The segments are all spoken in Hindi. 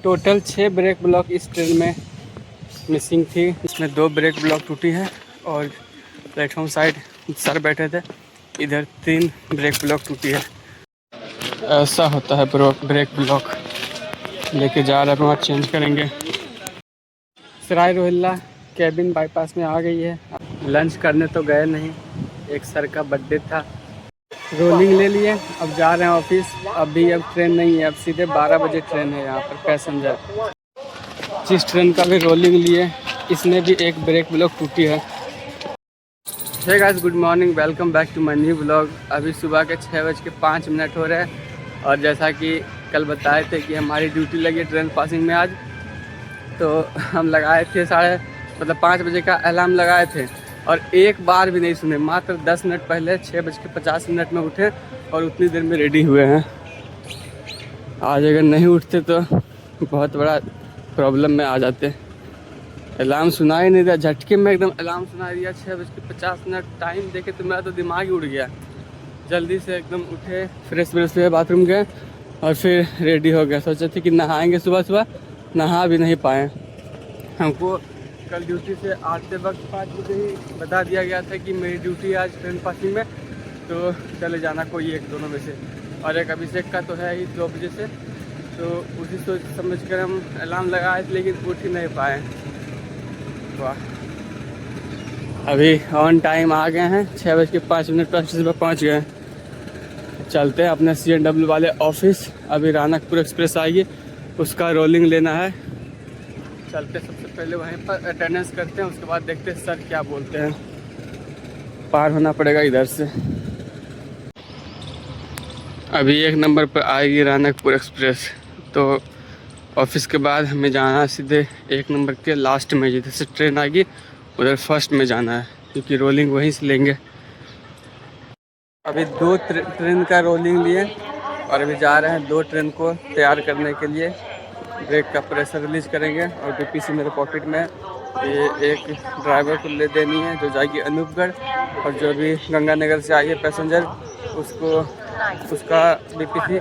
टोटल 6 ब्रेक ब्लॉक इस ट्रेन में मिसिंग थी। इसमें 2 ब्रेक ब्लॉक टूटी है और प्लेटफॉर्म साइड सर बैठे थे, इधर 3 ब्रेक ब्लॉक टूटी है। ऐसा होता है ब्रेक ब्लॉक। लेके जा रहे हैं, वहाँ चेंज करेंगे। सराय रोहिल्ला कैबिन बाईपास में आ गई है। लंच करने तो गए नहीं, एक सर का बर्थडे था, रोलिंग ले लिए। अब जा रहे हैं ऑफिस। अभी अब ट्रेन नहीं है, अब सीधे 12 बजे ट्रेन है यहाँ पर पैसेंजर। जिस ट्रेन का भी रोलिंग लिए, इसमें भी एक ब्रेक ब्लॉक टूटी है। Hey guys, good morning, welcome back to my new blog. अभी सुबह के 6:05 हो रहे हैं और जैसा कि कल बताए थे कि हमारी ड्यूटी लगी ट्रेन पासिंग में आज, तो हम लगाए थे 5 बजे का अलार्म लगाए थे और एक बार भी नहीं सुने। मात्र 10 मिनट पहले 6:50 में उठे और उतनी देर में रेडी हुए हैं। आज अगर नहीं उठते तो बहुत बड़ा प्रॉब्लम में आ जाते। अलार्म सुना ही नहीं दिया, झटके में एकदम अलार्म सुना दिया। 6:50 टाइम देखे तो मेरा तो दिमाग ही उड़ गया। जल्दी से एकदम उठे, फ्रेश हुए, बाथरूम गए और फिर रेडी हो गया। सोचे थे कि नहाएंगे सुबह, नहा भी नहीं पाए। हमको कल ड्यूटी से आते वक्त 5 बजे ही बता दिया गया था कि मेरी ड्यूटी आज ट्रेन पासिंग में, तो चले जाना कोई एक दोनों में से। और एक अभिषेक का तो है ही 2 बजे से, तो उसी सोच समझ कर हम अलार्म लगाए थे, लेकिन उठ ही नहीं पाए। वाह, अभी ऑन टाइम आ गए हैं। 6:05 पर स्टेशन पर पहुँच गए। चलते हैं अपने CNW वाले ऑफिस। अभी रानकपुर एक्सप्रेस आएगी, उसका रोलिंग लेना है। चलते सबसे पहले वहीं पर अटेंडेंस करते हैं, उसके बाद देखते हैं सर क्या बोलते हैं। पार होना पड़ेगा इधर से। अभी 1 नंबर पर आएगी रानकपुर एक्सप्रेस, तो ऑफिस के बाद हमें जाना है सीधे 1 नंबर के लास्ट में। जिधर से ट्रेन आएगी उधर फर्स्ट में जाना है, क्योंकि रोलिंग वहीं से लेंगे। अभी 2 ट्रेन का रोलिंग लिए और अभी जा रहे हैं 2 ट्रेन को तैयार करने के लिए। ब्रेक का प्रेशर रिलीज करेंगे और DPC मेरे पॉकेट में। ये एक ड्राइवर को ले देनी है जो जाएगी अनूपगढ़, और जो भी गंगानगर से आई है पैसेंजर, उसको उसका DPC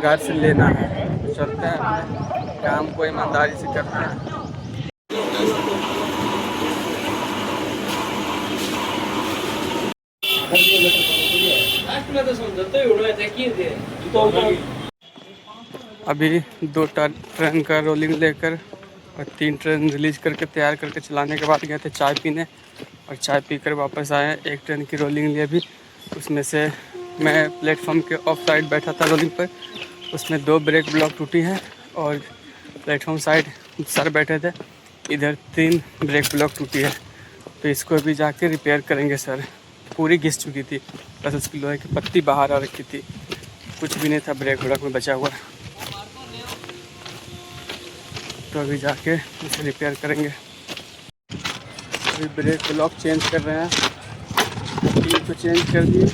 घर से लेना है। तो चलते हैं, अपने काम को ईमानदारी से करते हैं। अभी 2 ट्रेन का रोलिंग लेकर और 3 ट्रेन रिलीज करके तैयार करके चलाने के बाद गए थे चाय पीने, और चाय पीकर वापस आए। 1 ट्रेन की रोलिंग लिए भी, उसमें से मैं प्लेटफॉर्म के ऑफ साइड बैठा था रोलिंग पर। उसमें 2 ब्रेक ब्लॉक टूटी है और प्लेटफॉर्म साइड सर बैठे थे, इधर 3 ब्रेक ब्लॉक टूटी है। तो इसको भी जाके रिपेयर करेंगे सर। पूरी घिस चुकी थी, बस उसकी लोहे की पत्ती बाहर आ रखी थी, कुछ भी नहीं था ब्रेक ब्लॉक में बचा हुआ। तो अभी जाके इसे रिपेयर करेंगे। अभी ब्रेक ब्लॉक चेंज कर रहे हैं, 3 को चेंज कर दिए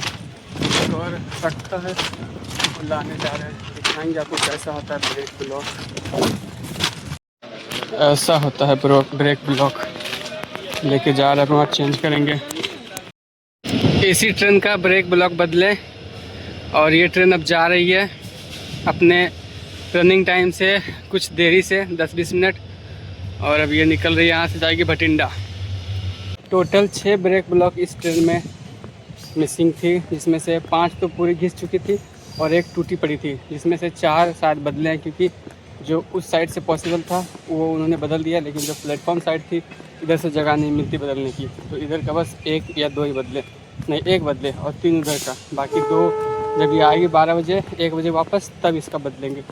और रखता है और लाने जा रहे हैं। दिखाएंगे आपको कैसा होता है ब्रेक ब्लॉक। ऐसा होता है ब्रेक ब्लॉक। लेके जा रहे हैं, वहाँ चेंज करेंगे। AC ट्रेन का ब्रेक ब्लॉक बदले और ये ट्रेन अब जा रही है अपने रनिंग टाइम से कुछ देरी से 10-20 मिनट, और अब ये निकल रही है यहाँ से, जाएगी भटिंडा। टोटल 6 ब्रेक ब्लॉक इस ट्रेन में मिसिंग थी, जिसमें से 5 तो पूरी घिस चुकी थी और 1 टूटी पड़ी थी, जिसमें से 4 शायद बदले हैं, क्योंकि जो उस साइड से पॉसिबल था वो उन्होंने बदल दिया, लेकिन जो प्लेटफॉर्म साइड थी इधर से जगह नहीं मिलती बदलने की, तो इधर का बस 1 या 2 ही बदले, नहीं 1 बदले और 3 उधर का। बाकी 2 जब ये आएगी 12 बजे 1 बजे वापस, तब इसका बदलेंगे।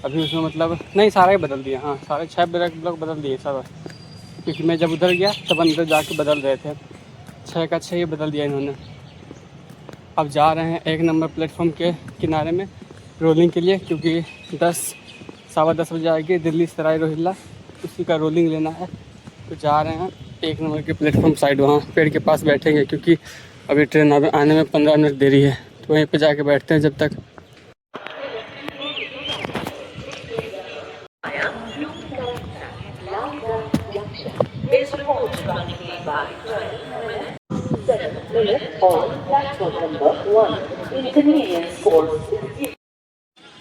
अभी उसमें मतलब नहीं, सारा ही बदल दिया। हाँ, सारे 6 ब्रेक ब्लॉक बदल दिए सारा, क्योंकि मैं जब उधर गया तब अंदर जाके बदल रहे थे। 6 का 6 ही बदल दिया इन्होंने। अब जा रहे हैं 1 नंबर प्लेटफॉर्म के किनारे में रोलिंग के लिए, क्योंकि 10-10:15 बजे आएगी दिल्ली सराय रोहिल्ला, उसी का रोलिंग लेना है। तो जा रहे हैं 1 नंबर के प्लेटफॉर्म साइड, वहाँ पेड़ के पास बैठेंगे, क्योंकि अभी ट्रेन आने में 15 मिनट देरी है। तो वहीं पे जाके बैठते हैं जब तक।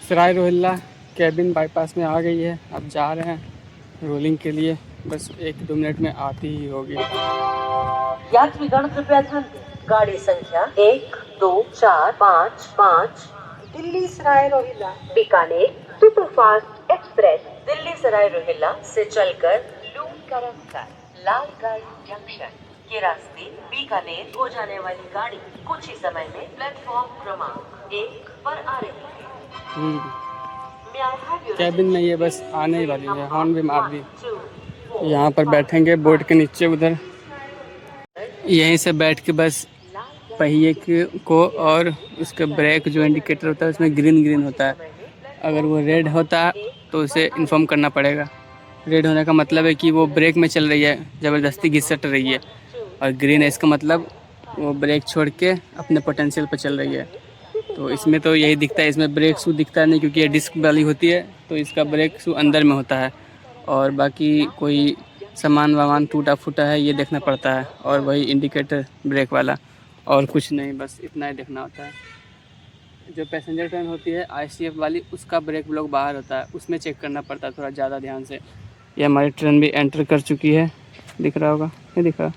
सराय रोहिल्ला कैबिन बाईपास में आ गई है, अब जा रहे हैं रोलिंग के लिए, बस 1-2 मिनट में आती ही होगी। यात्रीगण कृपया ध्यान दें, गाड़ी संख्या 1, 2, 4, 5, 5 दिल्ली सराय रोहिल्ला बीकानेर सुपरफास्ट एक्सप्रेस दिल्ली सराय रोहिल्ला से चलकर लूम का रास्ता लालगढ़ जंक्शन के रास्ते बीकानेर हो जाने वाली गाड़ी कुछ ही समय में प्लेटफॉर्म क्रमांक 1 पर आ रही है। कैबिन में ये बस आने ही वाली है, हॉर्न भी मार दी। यहाँ पर बैठेंगे बोर्ड के नीचे, उधर यहीं से बैठ के बस पहिए को और उसके ब्रेक जो इंडिकेटर होता है उसमें ग्रीन होता है, अगर वो रेड होता है तो उसे इन्फॉर्म करना पड़ेगा। रेड होने का मतलब है कि वो ब्रेक में चल रही है, ज़बरदस्ती घिसट रही है, और ग्रीन है इसका मतलब वो ब्रेक छोड़ के अपने पोटेंशियल पर चल रही है। तो इसमें तो यही दिखता है, इसमें ब्रेक शू दिखता नहीं क्योंकि ये डिस्क वाली होती है, तो इसका ब्रेक शू अंदर में होता है, और बाकी कोई सामान टूटा फूटा है ये देखना पड़ता है, और वही इंडिकेटर ब्रेक वाला, और कुछ नहीं, बस इतना ही देखना होता है। जो पैसेंजर ट्रेन होती है ICF वाली, उसका ब्रेक ब्लॉक बाहर होता है, उसमें चेक करना पड़ता है थोड़ा ज़्यादा ध्यान से। ये हमारी ट्रेन भी एंटर कर चुकी है, दिख रहा होगा, नहीं दिख रहा?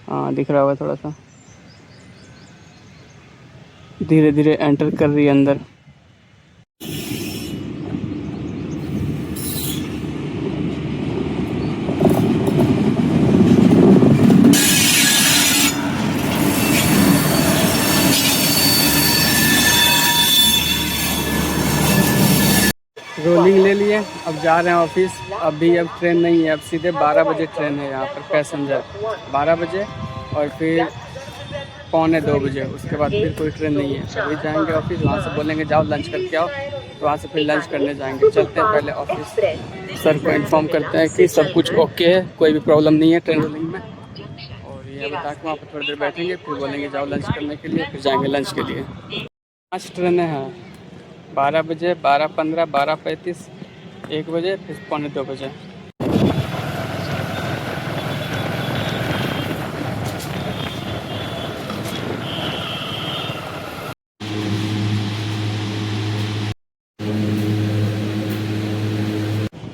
हाँ दिख रहा होगा, थोड़ा सा धीरे धीरे एंटर कर रही है अंदर। रोलिंग ले लिए, अब जा रहे हैं ऑफिस। अभी अब ट्रेन नहीं है, अब सीधे 12 बजे ट्रेन है यहाँ पर पैसेंजर, 12 बजे, और फिर 1:45 बजे, उसके बाद फिर कोई ट्रेन नहीं है। अभी जाएंगे ऑफिस, वहाँ से बोलेंगे जाओ लंच करके आओ, तो वहाँ से फिर लंच करने जाएंगे। चलते हैं पहले ऑफिस, सर को इन्फॉर्म करते हैं कि सब कुछ ओके है, कोई भी प्रॉब्लम नहीं है ट्रेन रोलिंग में, और ये बता के वहाँ पर थोड़ी देर बैठेंगे, फिर बोलेंगे जाओ लंच करने के लिए, फिर जाएंगे लंच के लिए। 5 ट्रेनें हैं, 12 बजे, 12:15, 12:35, 1 बजे, फिर 1:45 बजे।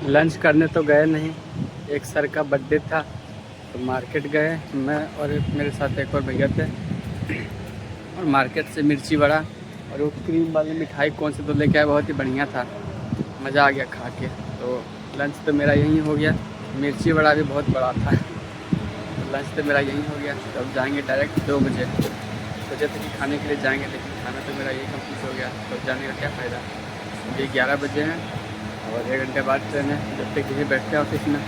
लंच करने तो गए नहीं, एक सर का बर्थडे था तो मार्केट गए, मैं और मेरे साथ एक और भैया थे, और मार्केट से मिर्ची वड़ा और वो क्रीम वाली मिठाई कौन से तो लेके आए, बहुत ही बढ़िया था, मज़ा आ गया खा के। तो लंच तो मेरा यहीं हो गया, मिर्ची वड़ा भी बहुत बड़ा था, तो लंच तो मेरा यहीं हो गया। तो अब जाएंगे डायरेक्ट 2 बजे, सोचे थे कि खाने के लिए जाएंगे, लेकिन खाना तो मेरा यही कंप्लीट हो गया, तो जाने का क्या फ़ायदा। अभी 11 बजे हैं और 1 घंटे बाद ट्रेन है, जब तक यहीं बैठते हैं ऑफिस में।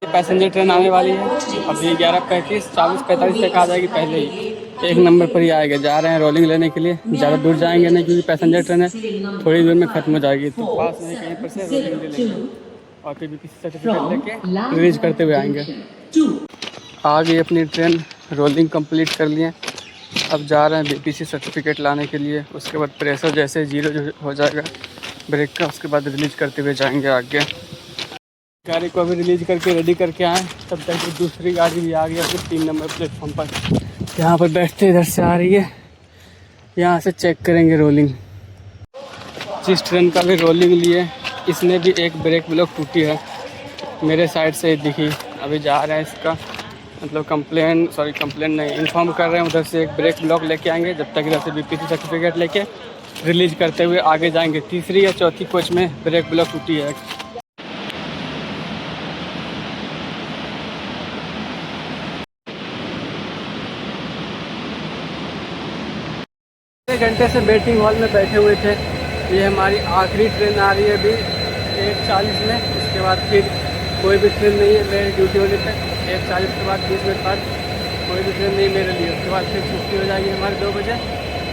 पैसेंजर ट्रेन आने वाली है, अभी 11:35, 40:45 तक आ जाएगी, पहले ही 1 नंबर पर ही आएगा। जा रहे हैं रोलिंग लेने के लिए, ज़्यादा दूर जाएंगे नहीं क्योंकि पैसेंजर ट्रेन है, थोड़ी दूर में ख़त्म हो जाएगी, तो पास में कहीं पर से रोलिंग ले लेंगे और फिर BPC सर्टिफिकेट लेके रिलीज करते हुए आएंगे। आ गई अपनी ट्रेन, रोलिंग कंप्लीट कर लिए, अब जा रहे हैं BPC सर्टिफिकेट लाने के लिए। उसके बाद प्रेशर जैसे 0 हो जाएगा ब्रेक का, उसके बाद रिलीज करते हुए जाएंगे आगे। गाड़ी को अभी रिलीज करके रेडी करके आए, तब तक दूसरी गाड़ी भी आ गई फिर 3 नंबर प्लेटफॉर्म पर, यहाँ पर बैठते इधर से आ रही है, यहाँ से चेक करेंगे रोलिंग। जिस ट्रेन का भी रोलिंग लिए, इसने भी एक ब्रेक ब्लॉक टूटी है, मेरे साइड से दिखी। अभी जा रहे हैं इसका मतलब कंप्लेन नहीं, इन्फॉर्म कर रहे हैं, उधर से एक ब्रेक ब्लॉक लेके आएंगे, जब तक इधर से BPC सर्टिफिकेट लेके रिलीज करते हुए आगे जाएंगे। तीसरी या चौथी कोच में ब्रेक ब्लॉक टूटी है। 1 घंटे से वेटिंग हॉल में बैठे हुए थे। ये हमारी आखिरी ट्रेन आ रही है अभी 1:40 में, उसके बाद फिर कोई भी ट्रेन नहीं है मेरी ड्यूटी होने तक। 1:40 के बाद 20 मिनट बाद कोई भी ट्रेन नहीं मेरे लिए, उसके बाद फिर छुट्टी हो जाएगी हमारी 2 बजे,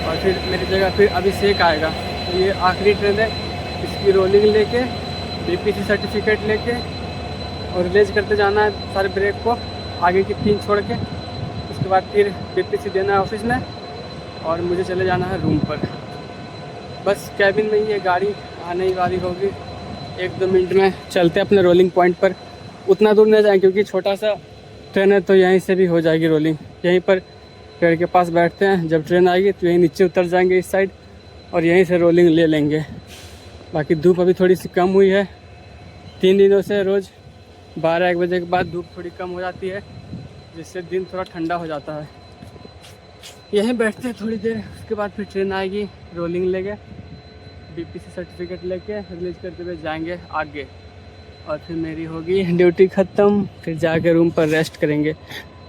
और फिर मेरी जगह फिर अभिषेक आएगा। तो ये आखिरी ट्रेन है, इसकी रोलिंग लेके BPC सर्टिफिकेट लेके और रिलीज करते जाना है सारे ब्रेक को, आगे की 3 छोड़ के। उसके बाद फिर BPC देना है ऑफिस में, और मुझे चले जाना है रूम पर। बस कैबिन में ही ये गाड़ी आने ही वाली होगी, 1-2 मिनट में चलते अपने रोलिंग पॉइंट पर। उतना दूर नहीं जाएंगे क्योंकि छोटा सा ट्रेन है, तो यहीं से भी हो जाएगी रोलिंग। यहीं पर पेड़ के पास बैठते हैं, जब ट्रेन आएगी तो यहीं नीचे उतर जाएंगे इस साइड, और यहीं से रोलिंग ले लेंगे। बाकी धूप अभी थोड़ी सी कम हुई है। 3 दिनों से रोज़ 12-1 बजे के बाद धूप थोड़ी कम हो जाती है, जिससे दिन थोड़ा ठंडा हो जाता है। यहीं बैठते हैं थोड़ी देर, उसके बाद फिर ट्रेन आएगी रोलिंग लेके, बीपीसी सर्टिफिकेट लेके रिलीज करते हुए जाएंगे आगे, और फिर मेरी होगी ड्यूटी ख़त्म, फिर जाके रूम पर रेस्ट करेंगे।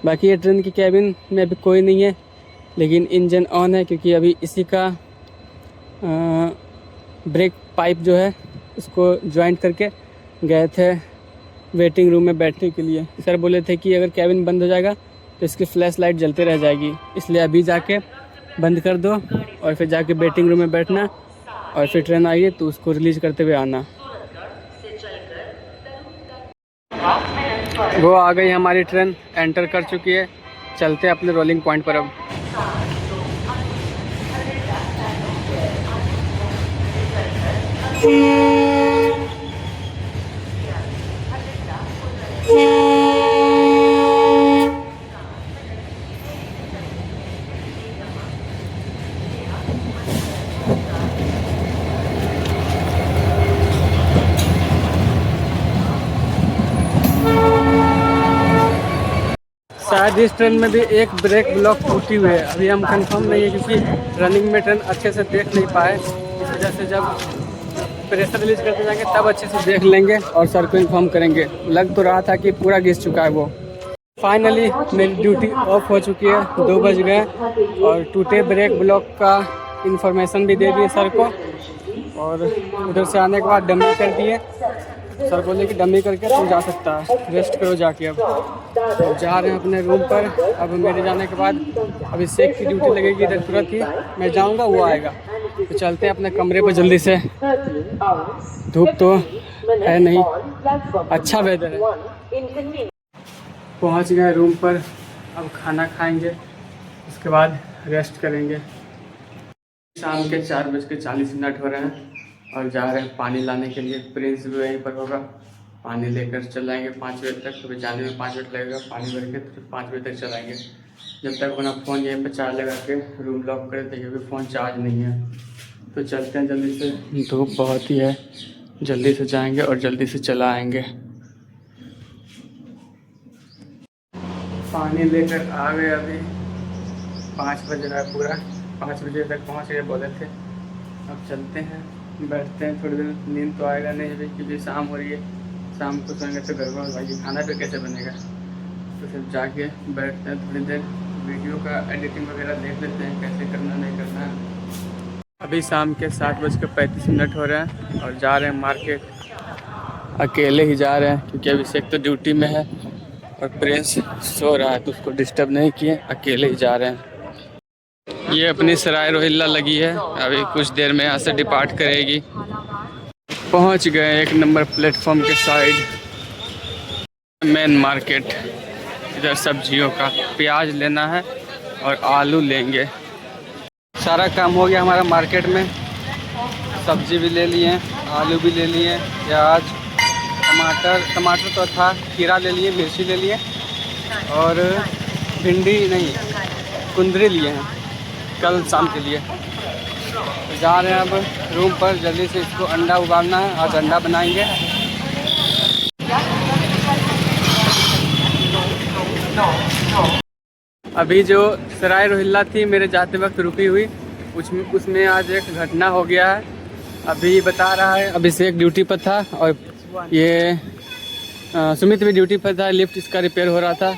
बाकी ये ट्रेन की कैबिन में अभी कोई नहीं है, लेकिन इंजन ऑन है क्योंकि अभी इसी का ब्रेक पाइप जो है उसको जॉइंट करके गए थे वेटिंग रूम में बैठने के लिए। सर बोले थे कि अगर कैबिन बंद हो जाएगा तो इसकी फ्लैश लाइट जलते रह जाएगी, इसलिए अभी जाके बंद कर दो और फिर जाके वेटिंग रूम में बैठना, और फिर ट्रेन आएगी तो उसको रिलीज़ करते हुए आना। वो आ गई हमारी ट्रेन, एंटर कर चुकी है। चलते हैं अपने रोलिंग पॉइंट पर अब। शायद इस ट्रेन में भी एक ब्रेक ब्लॉक टूटी हुई है, अभी हम कंफर्म नहीं है क्योंकि रनिंग में ट्रेन अच्छे से देख नहीं पाए, इस वजह से जब प्रेशर रिलीज करते जाएंगे तब अच्छे से देख लेंगे और सर को इन्फॉर्म करेंगे। लग तो रहा था कि पूरा घिस चुका है वो। फाइनली मेरी ड्यूटी ऑफ हो चुकी है, 2 बज गए, और टूटे ब्रेक ब्लॉक का इन्फॉर्मेशन भी दे दिए सर को, और उधर से आने के बाद डमी कर दिए। सर बोले कि डमी करके तू जा सकता है, रेस्ट करो जाके। अब जा रहे हैं अपने रूम पर। अब मेरे जाने के बाद अभिषेक की ड्यूटी लगेगी इधर तुरंत ही, मैं जाऊंगा वो आएगा, तो चलते हैं अपने कमरे पर जल्दी से। धूप तो है नहीं, अच्छा वेदर है। पहुंच गए रूम पर, अब खाना खाएंगे, उसके बाद रेस्ट करेंगे। शाम के 4:40 हो रहे हैं और जा रहे हैं पानी लाने के लिए। प्रिंस भी वहीं पर होगा, पानी लेकर चलाएंगे 5 बजे तक। तो जाने में 5 मिनट लगेगा, पानी भर के तो 5 बजे तक चलाएंगे। जब तक अपना फ़ोन यहीं पर चार्ज लगा के रूम लॉक कर देते क्योंकि फ़ोन चार्ज नहीं है। तो चलते हैं जल्दी से, धूप बहुत ही है, जल्दी से जाएंगे और जल्दी से चला आएंगे। पानी लेकर आ गए, अभी 5 बज रहा है पूरा, 5 बजे तक पहुँच गए बोले थे। अब चलते हैं, बैठते हैं थोड़ी देर। नींद तो आएगा नहीं अभी क्योंकि शाम हो रही है, शाम को सोएंगे तो गड़बड़ हो जाएगी, खाना पे कैसे बनेगा। तो फिर जाके बैठते हैं थोड़ी देर, वीडियो का एडिटिंग वगैरह देख लेते हैं कैसे करना नहीं करना है। अभी शाम के 7:35 हो रहे हैं और जा रहे हैं मार्केट। अकेले ही जा रहे हैं क्योंकि अभिषेक तो ड्यूटी में है और प्रिंस सो रहा है, तो उसको डिस्टर्ब नहीं किए, अकेले ही जा रहे हैं। ये अपनी सराय रोहिल्ला लगी है, अभी कुछ देर में यहाँ से डिपार्ट करेगी। पहुँच गए 1 नंबर प्लेटफॉर्म के साइड, मेन मार्केट। इधर सब्जियों का प्याज लेना है और आलू लेंगे। सारा काम हो गया हमारा मार्केट में, सब्जी भी ले लिए, आलू भी ले लिए, प्याज, टमाटर तो था, खीरा ले लिए, मिर्ची ले लिए, और भिंडी नहीं, कुंदरी लिए हैं कल शाम के लिए। जा रहे हैं अब रूम पर, जल्दी से इसको अंडा उबालना है, आज अंडा बनाएंगे। अभी जो सराय रोहिल्ला थी मेरे जाते वक्त रुकी हुई, उसमें आज एक घटना हो गया है। अभी बता रहा है, अभिषेक ड्यूटी पर था और ये सुमित भी ड्यूटी पर था, लिफ्ट इसका रिपेयर हो रहा था।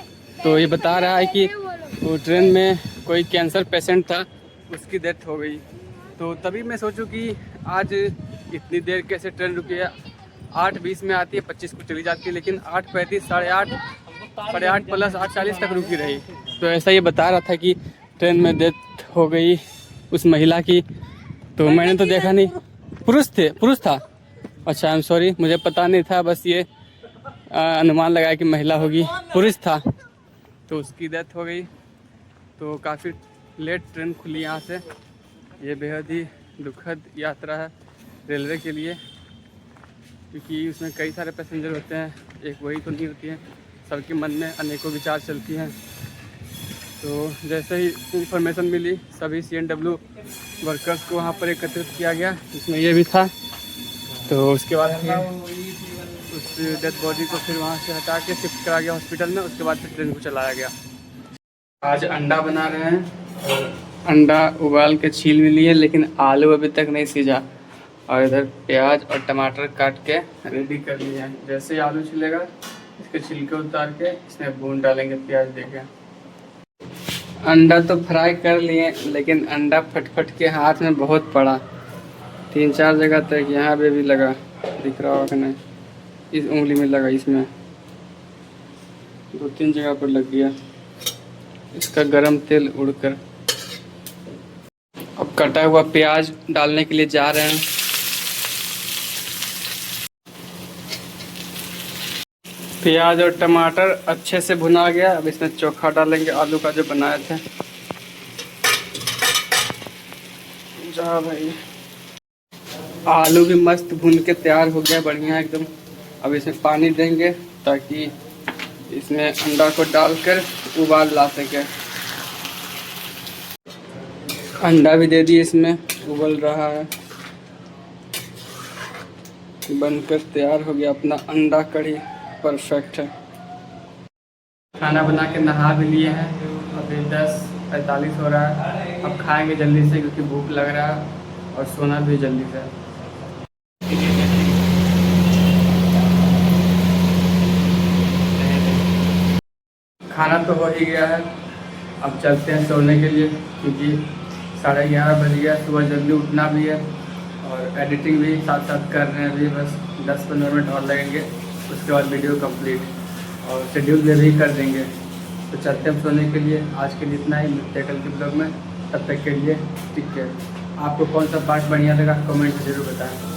तो ये बता रहा है कि वो ट्रेन में कोई कैंसर पेशेंट था, उसकी डेथ हो गई। तो तभी मैं सोचूं कि आज इतनी देर कैसे ट्रेन रुकी है। 8:20 में आती है, 25 को चली जाती है, लेकिन 8:35, 8:30 प्लस 8:40 तक रुकी रही। तो ऐसा ये बता रहा था कि ट्रेन में डेथ हो गई उस महिला की। तो मैंने तो देखा नहीं, पुरुष था। अच्छा, आई एम सॉरी, मुझे पता नहीं था, बस ये अनुमान लगाया कि महिला होगी, पुरुष था। तो उसकी डेथ हो गई। तो काफ़ी लेट ट्रेन खुली यहाँ से। ये बेहद ही दुखद यात्रा है रेलवे के लिए, क्योंकि उसमें कई सारे पैसेंजर होते हैं, एक वही तो नहीं होती है, सबके मन में अनेकों विचार चलती हैं। तो जैसे ही इंफॉर्मेशन मिली, सभी CNW वर्कर्स को वहाँ पर एकत्रित किया गया, जिसमें ये भी था। तो उसके बाद फिर उस डेड बॉडी को फिर वहाँ से हटा के शिफ्ट करा गया हॉस्पिटल में। उसके बाद फिर ट्रेन को चलाया गया। आज अंडा बना रहे हैं। अंडा उबाल के छील भी लिए, लेकिन आलू अभी तक नहीं सीझा। और इधर प्याज और टमाटर काट के रेडी कर लिए हैं। जैसे ही आलू छिलेगा इसके छिलके उतार के इसमें भून डालेंगे प्याज देके। अंडा तो फ्राई कर लिए, लेकिन अंडा फट के हाथ में बहुत पड़ा। 3-4 जगह तक यहाँ पे भी लगा, दिख रहा होगा कि नहीं, इस उंगली में लगा, इसमें 2-3 जगह पर लग गया। इसका गरम तेल उड़कर अब कटा हुआ प्याज डालने के लिए जा रहे हैं। प्याज और टमाटर अच्छे से भुना गया। अब इसमें चोखा डालेंगे आलू का जो बनाए थे। जा भाई, आलू भी मस्त भुन के तैयार हो गया, बढ़िया एकदम। अब इसमें पानी देंगे ताकि इसमें अंडा को डालकर उबाल ला सके। अंडा भी दे दिए, इसमें उबल रहा है। बनकर तैयार हो गया अपना अंडा कढ़ी, परफेक्ट है। खाना बना के नहा भी लिए हैं। अभी 10:45 हो रहा है। अब खाएंगे जल्दी से क्योंकि भूख लग रहा है और सोना भी जल्दी से। खाना तो हो ही गया है। अब चलते हैं सोने के लिए क्योंकि 11:30 बज गया। सुबह जल्दी उठना भी है और एडिटिंग भी साथ साथ कर रहे हैं। अभी बस 10-15 मिनट और लगेंगे, उसके बाद वीडियो कंप्लीट और शेड्यूल भी अभी कर देंगे। तो चलते हैं सोने के लिए। आज के लिए इतना ही, मिलते हैं कल के ब्लॉग में। तब तक के लिए टेक केयर। आपको कौन सा पार्ट बढ़िया लगा कमेंट में ज़रूर बताएं।